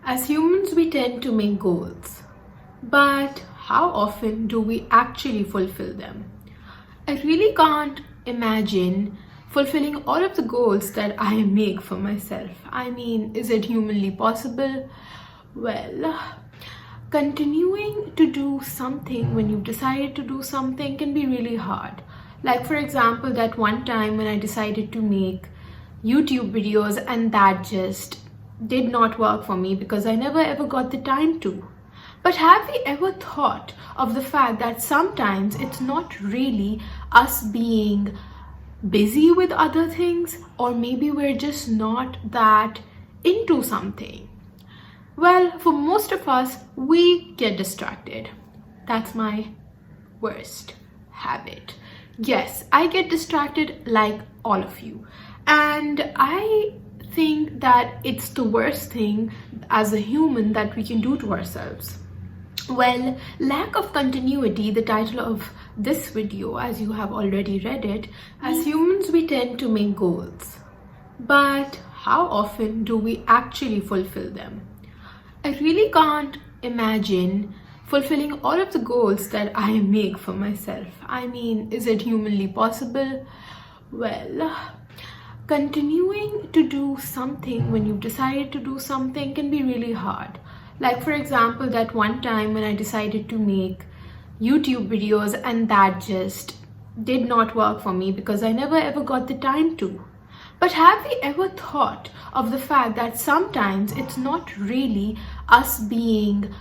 As humans, we tend to make goals, but how often do we actually fulfill them? I really can't imagine fulfilling all of the goals that I make for myself. I mean, is it humanly possible? Well, continuing to do something when you've decided to do something can be really hard. Like, for example, that one time when I decided to make YouTube videos and that just did not work for me because I never ever got the time to. But have we ever thought of the fact that sometimes it's not really us being busy with other things, or maybe we're just not that into something? Well, for most of us, we get distracted. That's my worst habit. Yes, I get distracted like all of you. And I think that it's the worst thing as a human that we can do to ourselves. Well, lack of continuity, the title of this video, as you have already read it, as humans we tend to make goals. But how often do we actually fulfill them? I really can't imagine fulfilling all of the goals that I make for myself. I mean, is it humanly possible? Well, continuing to do something when you've decided to do something can be really hard. Like, for example, that one time when I decided to make YouTube videos and that just did not work for me because I never ever got the time to. But have we ever thought of the fact that sometimes it's not really us being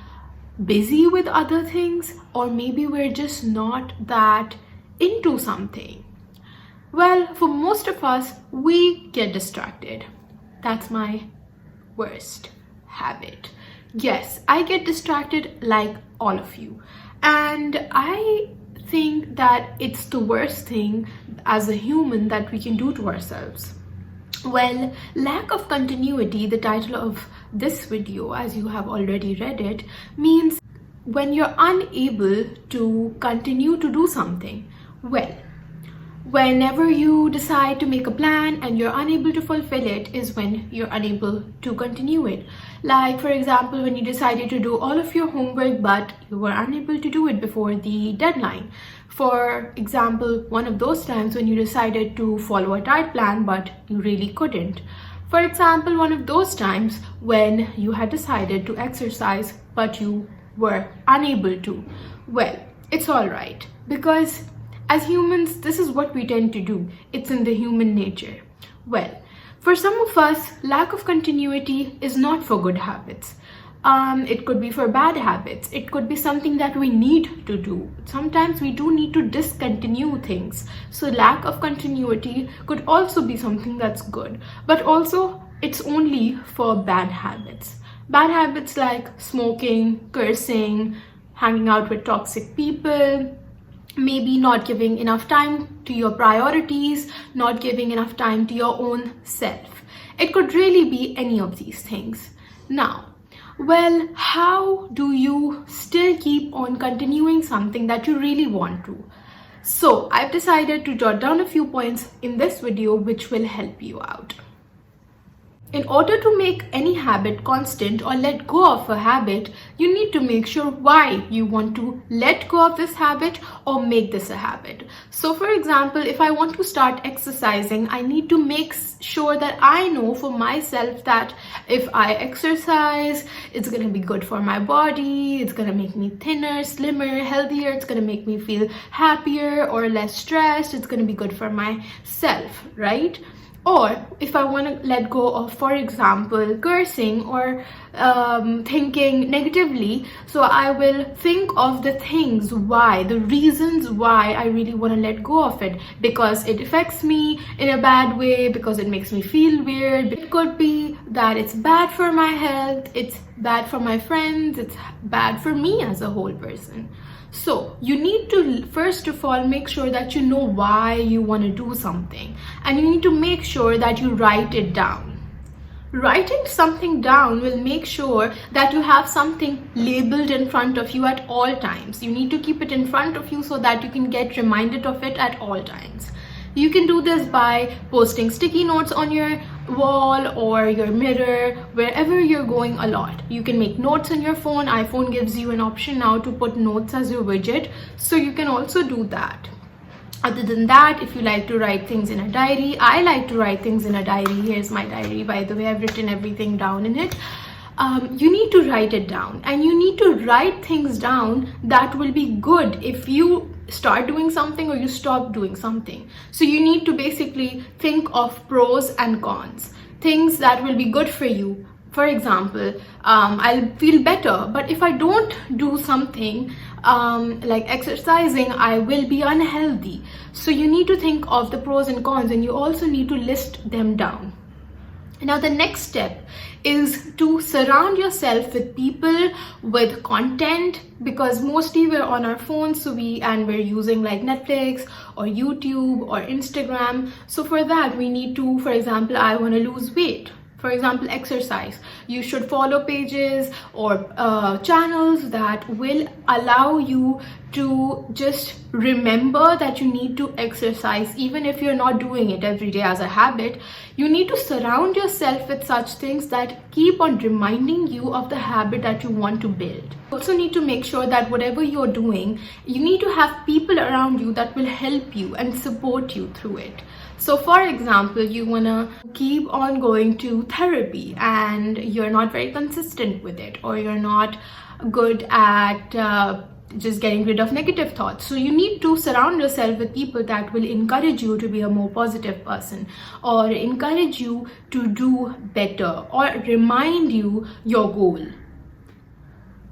busy with other things, or maybe we're just not that into something? Well, for most of us, we get distracted. That's my worst habit. Yes, I get distracted like all of you. And I think that it's the worst thing as a human that we can do to ourselves. Well, lack of continuity, the title of this video, as you have already read it, means when you're unable to continue to do something. Well, whenever you decide to make a plan and you're unable to fulfill it is when you're unable to continue it. Like, for example, when you decided to do all of your homework but you were unable to do it before the deadline. For example, one of those times when you decided to follow a diet plan but you really couldn't. For example, one of those times when you had decided to exercise but you were unable to. Well, it's all right, because as humans, this is what we tend to do. It's in the human nature. Well, for some of us, lack of continuity is not for good habits. It could be for bad habits. It could be something that we need to do. Sometimes we do need to discontinue things. So lack of continuity could also be something that's good. But also, it's only for bad habits. Bad habits like smoking, cursing, hanging out with toxic people, maybe not giving enough time to your priorities, not giving enough time to your own self. It could really be any of these things. Now, well, how do you still keep on continuing something that you really want to? So, I've decided to jot down a few points in this video which will help you out. In order to make any habit constant or let go of a habit, you need to make sure why you want to let go of this habit or make this a habit. So for example, if I want to start exercising, I need to make sure that I know for myself that if I exercise, it's going to be good for my body, it's going to make me thinner, slimmer, healthier, it's going to make me feel happier or less stressed, it's going to be good for myself, right? Or if I want to let go of, for example, cursing or thinking negatively, so I will think of the things why, the reasons why I really want to let go of it. Because it affects me in a bad way, because it makes me feel weird. It could be that it's bad for my health, it's bad for my friends, it's bad for me as a whole person. So you need to first of all make sure that you know why you want to do something, and you need to make sure that you write it down. Writing something down will make sure that you have something labeled in front of you at all times. You need to keep it in front of you so that you can get reminded of it at all times. You can do this by posting sticky notes on your wall or your mirror, wherever you're going a lot. You can make notes on your phone. iPhone gives you an option now to put notes as your widget, so you can also do that. Other than that, if you like to write things in a diary, I like to write things in a diary. Here's my diary, by the way. I've written everything down in it. You need to write it down, and you need to write things down that will be good if you start doing something or you stop doing something. So you need to basically think of pros and cons, things that will be good for you. For example, I'll feel better, but if I don't do something like exercising, I will be unhealthy. So you need to think of the pros and cons, and you also need to list them down. Now the next step is to surround yourself with people with content, because mostly we're on our phones, so we're using like Netflix or YouTube or Instagram. So for that we need to, for example, I want to lose weight. For example, exercise. You should follow pages or channels that will allow you to just remember that you need to exercise, even if you're not doing it every day as a habit. You need to surround yourself with such things that keep on reminding you of the habit that you want to build. You also need to make sure that whatever you're doing, you need to have people around you that will help you and support you through it. So for example, you want to keep on going to therapy and you're not very consistent with it, or you're not good at just getting rid of negative thoughts. So you need to surround yourself with people that will encourage you to be a more positive person, or encourage you to do better, or remind you your goal.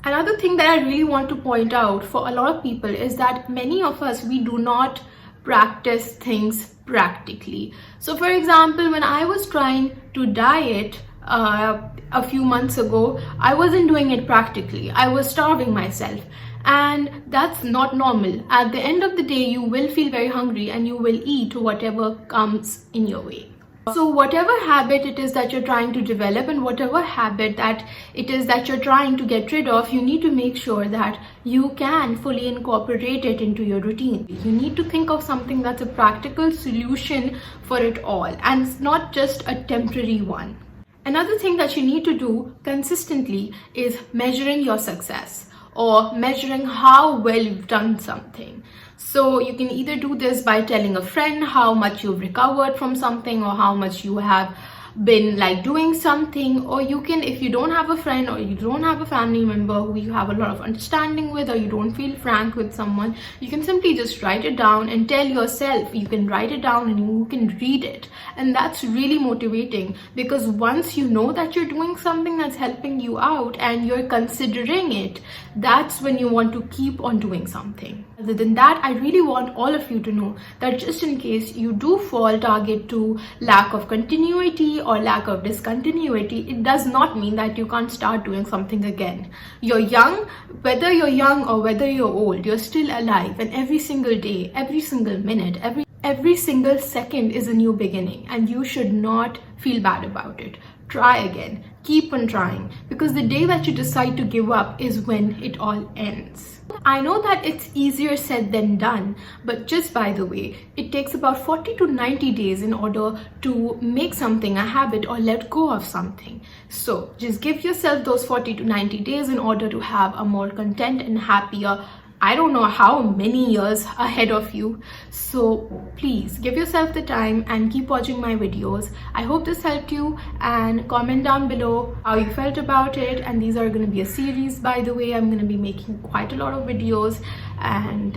Another thing that I really want to point out for a lot of people is that many of us, we do not practice things practically. So for example, when I was trying to diet a few months ago, I wasn't doing it practically. I was starving myself, and that's not normal. At the end of the day, you will feel very hungry and you will eat whatever comes in your way. So whatever habit it is that you're trying to develop, and whatever habit that it is that you're trying to get rid of, you need to make sure that you can fully incorporate it into your routine. You need to think of something that's a practical solution for it all, and it's not just a temporary one. Another thing that you need to do consistently is measuring your success, or measuring how well you've done something. So you can either do this by telling a friend how much you've recovered from something, or how much you have been like doing something, or you can, if you don't have a friend or you don't have a family member who you have a lot of understanding with, or you don't feel frank with someone, you can simply just write it down and tell yourself. You can write it down and you can read it, and that's really motivating, because once you know that you're doing something that's helping you out and you're considering it, that's when you want to keep on doing something. Other than that, I really want all of you to know that just in case you do fall target to lack of continuity or lack of discontinuity, it does not mean that you can't start doing something again. You're young, whether you're young or whether you're old, you're still alive, and every single day, every single minute, every single second is a new beginning, and you should not feel bad about it. Try again, keep on trying, because the day that you decide to give up is when it all ends. I know that it's easier said than done, but just by the way, it takes about 40 to 90 days in order to make something a habit or let go of something. So just give yourself those 40 to 90 days in order to have a more content and happier, I don't know how many years ahead of you. So please give yourself the time and keep watching my videos. I hope this helped you, and comment down below how you felt about it. And these are going to be a series, by the way. I'm going to be making quite a lot of videos, and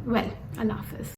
well, Allah Hafiz.